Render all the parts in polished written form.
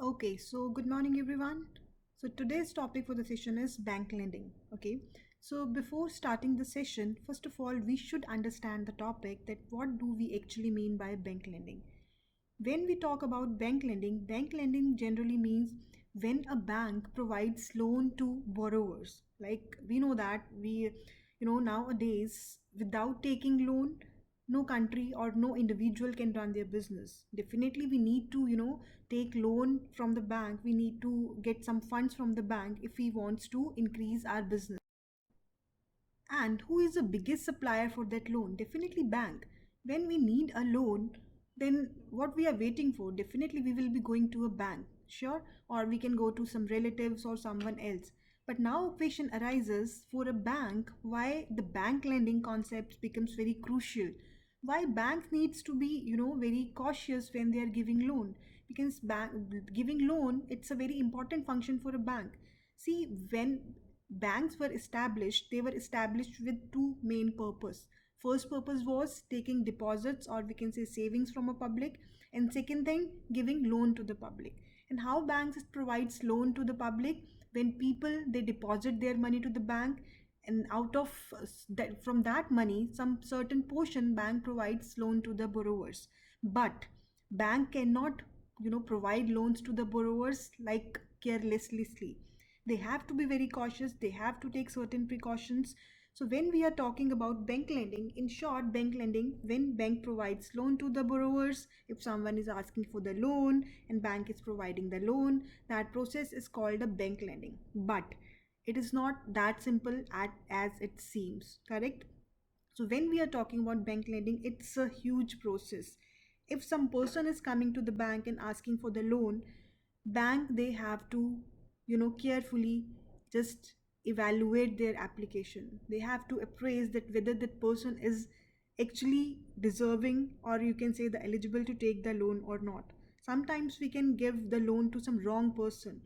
Okay, so good morning, everyone. So today's topic for the session is bank lending. Okay, so before starting the session, first of all, we should understand the topic that what do we actually mean by bank lending. When we talk about bank lending generally means when a bank provides loan to borrowers. Like we know that nowadays without taking loan, no country or no individual can run their business. Definitely, we need to take loan from the bank. We need to get some funds from the bank if we wants to increase our business. And who is the biggest supplier for that loan? Definitely bank. When we need a loan, then what we are waiting for? Definitely we will be going to a bank, sure, or we can go to some relatives or someone else. But now a question arises for a bank why the bank lending concept becomes very crucial. Why bank needs to be very cautious when they are giving loan, because bank giving loan, it's a very important function for a bank. See, when banks were established, they were established with two main purpose. First purpose was taking deposits, or we can say savings, from a public, and second thing, giving loan to the public. And how banks provides loan to the public? When people, they deposit their money to the bank, and out of that, from that money, some certain portion bank provides loan to the borrowers. But bank cannot provide loans to the borrowers like carelessly. They have to be very cautious, they have to take certain precautions. So when we are talking about bank lending, in short, bank lending, when bank provides loan to the borrowers, if someone is asking for the loan and bank is providing the loan, that process is called a bank lending. But it is not that simple as it seems, correct? So when we are talking about bank lending, it's a huge process. If some person is coming to the bank and asking for the loan, bank, they have to carefully just evaluate their application. They have to appraise that whether that person is actually deserving, or you can say the eligible to take the loan or not. Sometimes we can give the loan to some wrong person,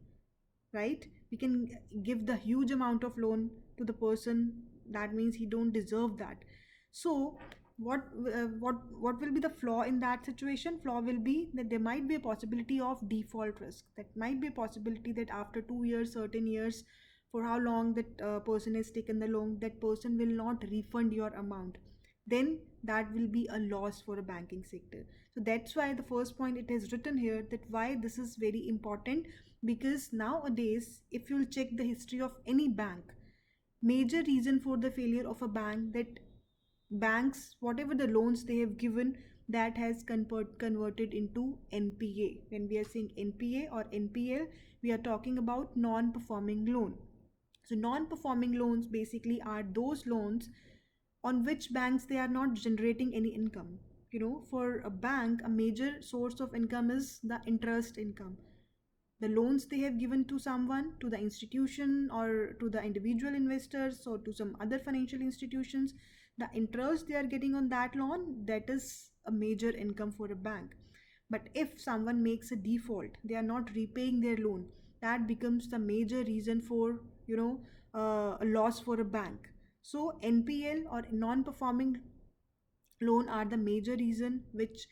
right? We can give the huge amount of loan to the person, that means he don't deserve that. So what will be the flaw in that situation? Flaw will be that there might be a possibility of default risk. That might be a possibility that after 2 years, certain years, for how long that person has taken the loan, that person will not refund your amount. Then that will be a loss for a banking sector. So that's why the first point it is written here, that why this is very important. Because nowadays, if you'll check the history of any bank, major reason for the failure of a bank, that banks, whatever the loans they have given, that has converted into NPA. When we are saying NPA or NPL, we are talking about non-performing loan. So non-performing loans basically are those loans on which banks, they are not generating any income. For a bank, a major source of income is the interest income. The loans they have given to someone, to the institution, or to the individual investors, or to some other financial institutions, the interest they are getting on that loan, that is a major income for a bank. But if someone makes a default, they are not repaying their loan, that becomes the major reason for a loss for a bank. So NPL or non performing loan are the major reason which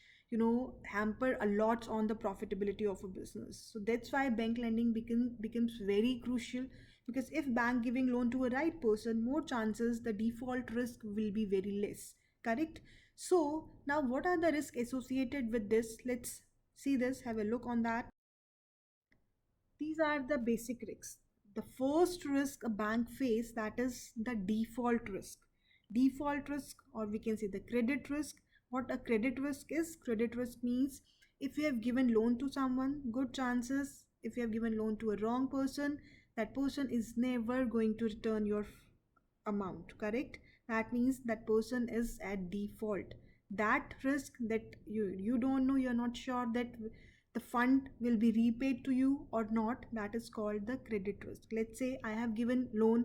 hamper a lot on the profitability of a business. So that's why bank lending becomes very crucial, because if bank giving loan to a right person, more chances the default risk will be very less, correct? So now what are the risks associated with this? Let's see this, have a look on that. These are the basic risks. The first risk a bank face, that is the default risk. Default risk, or we can say the credit risk. What a credit risk is? Credit risk means if you have given loan to someone, good chances if you have given loan to a wrong person, that person is never going to return your amount, correct? That means that person is at default. That risk, that you don't know, you're not sure that the fund will be repaid to you or not, that is called the credit risk. Let's say I have given loan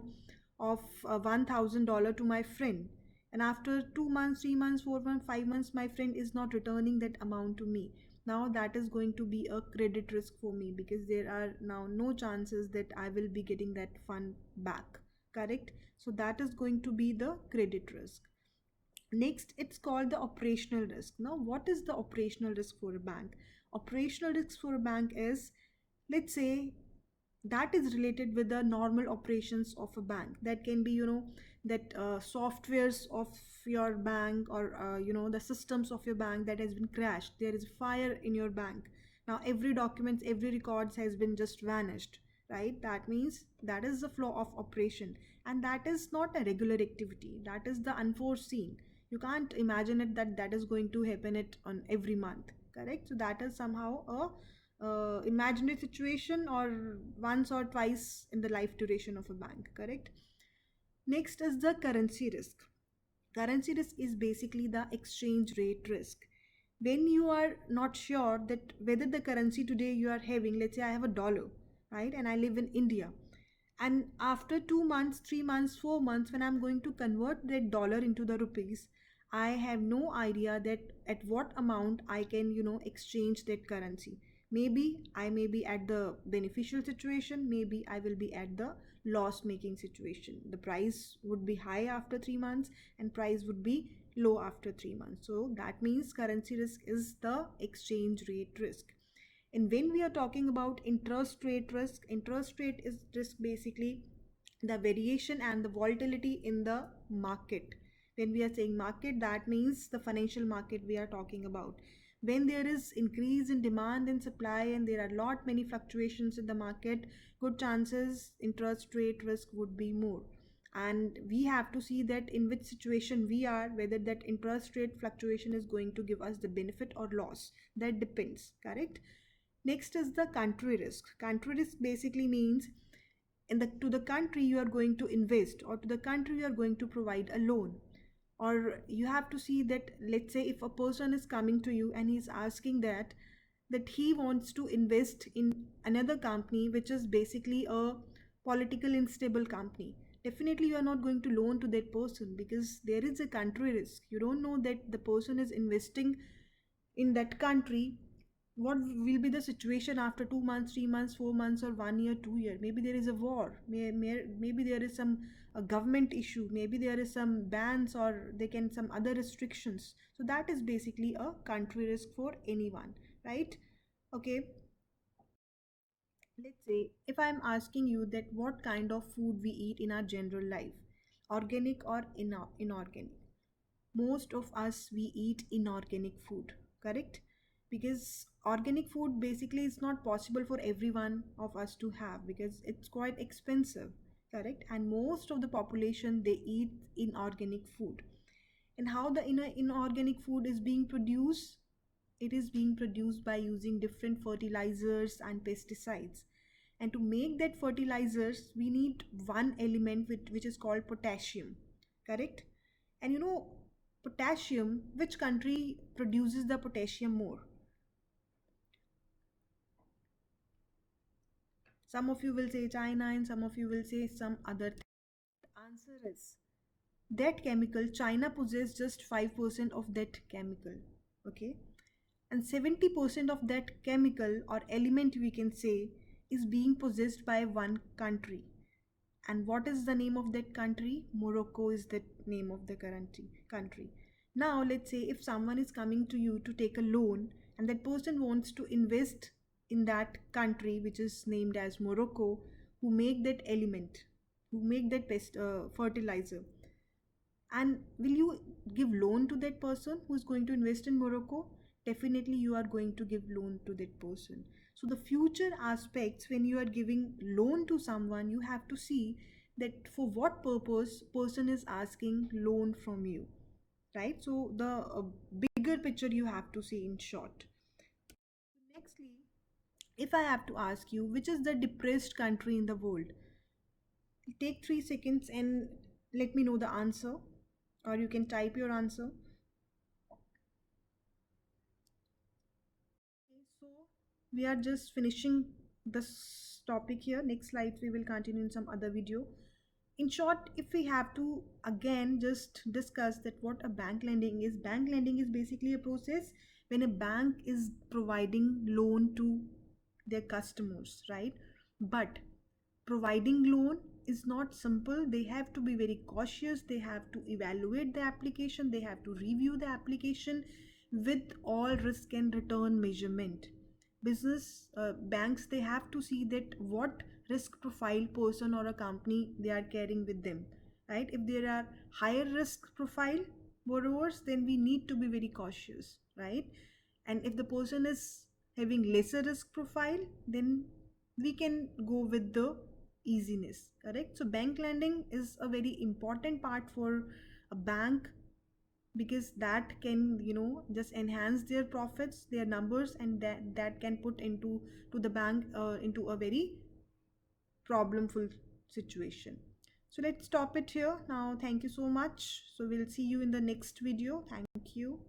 of $1,000 to my friend, and after 2 months, 3 months, 4 months, 5 months, my friend is not returning that amount to me. Now that is going to be a credit risk for me, because there are now no chances that I will be getting that fund back, correct? So that is going to be the credit risk. Next, it's called the operational risk. Now, what is the operational risk for a bank? Operational risk for a bank is Let's say that is related with the normal operations of a bank. That can be, that softwares of your bank, or the systems of your bank that has been crashed. There is a fire in your bank. Now every documents, every records has been just vanished, right? That means that is the flow of operation, and that is not a regular activity. That is the unforeseen. You can't imagine it that that is going to happen it on every month, correct? So that is somehow a imaginary situation, or once or twice in the life duration of a bank, correct? Next is the currency risk. Currency risk is basically the exchange rate risk. When you are not sure that whether the currency today you are having, let's say I have a dollar, right, and I live in India, and after 2 months, 3 months, 4 months, when I'm going to convert that dollar into the rupees, I have no idea that at what amount I can, exchange that currency. Maybe I may be at the beneficial situation, maybe I will be at the loss making situation. The price would be high after 3 months, and price would be low after 3 months. So that means currency risk is the exchange rate risk. And when we are talking about interest rate is just basically the variation and the volatility in the market. When we are saying market, that means the financial market we are talking about. When there is increase in demand and supply, and there are lot many fluctuations in the market, good chances interest rate risk would be more. And we have to see that in which situation we are, whether that interest rate fluctuation is going to give us the benefit or loss. That depends, correct? Next is the country risk. Country risk basically means in the to the country you are going to invest, or to the country you are going to provide a loan. Or you have to see that, let's say if a person is coming to you and he's asking that he wants to invest in another company which is basically a political unstable company. Definitely you are not going to loan to that person, because there is a country risk. You don't know that the person is investing in that country, what will be the situation after 2 months, 3 months, 4 months, or 1 year, 2 year. Maybe there is a war, maybe there is some a government issue, maybe there is some bans, or they can some other restrictions. So that is basically a country risk for anyone, right? Okay, let's say if I'm asking you that what kind of food we eat in our general life, organic or inorganic. Most of us we eat inorganic food, correct? Because organic food basically is not possible for everyone of us to have, because it's quite expensive, correct? And most of the population they eat inorganic food. And how the inorganic food is being produced? It is being produced by using different fertilizers and pesticides. And to make that fertilizers we need one element which is called potassium, correct? And potassium, which country produces the potassium more? Some of you will say China, and some of you will say some other The answer is that chemical, China possesses just 5% of that chemical. Okay, and 70% of that chemical or element we can say is being possessed by one country. And what is the name of that country? Morocco is the name of the country. Now, let's say if someone is coming to you to take a loan, and that person wants to invest in that country, which is named as Morocco, who make that element, who make that fertilizer. And will you give loan to that person who is going to invest in Morocco? Definitely you are going to give loan to that person. So the future aspects, when you are giving loan to someone, you have to see that for what purpose person is asking loan from you, right? So the bigger picture you have to see in short. Nextly, if I have to ask you which is the depressed country in the world, take 3 seconds and let me know the answer, or you can type your answer. Okay, so we are just finishing this topic here. Next slide, we will continue in some other video. In short, if we have to again just discuss that what a bank lending is basically a process when a bank is providing loan to their customers, right? But providing loan is not simple. They have to be very cautious, they have to evaluate the application, they have to review the application with all risk and return measurement. banks, they have to see that what risk profile person or a company they are carrying with them, right? If there are higher risk profile borrowers, then we need to be very cautious, right? And if the person is having lesser risk profile, then we can go with the easiness, correct? So bank lending is a very important part for a bank, because that can, just enhance their profits, their numbers, and that can put into to the bank into a very problemful situation. So let's stop it here now. Thank you so much. So we'll see you in the next video. Thank you.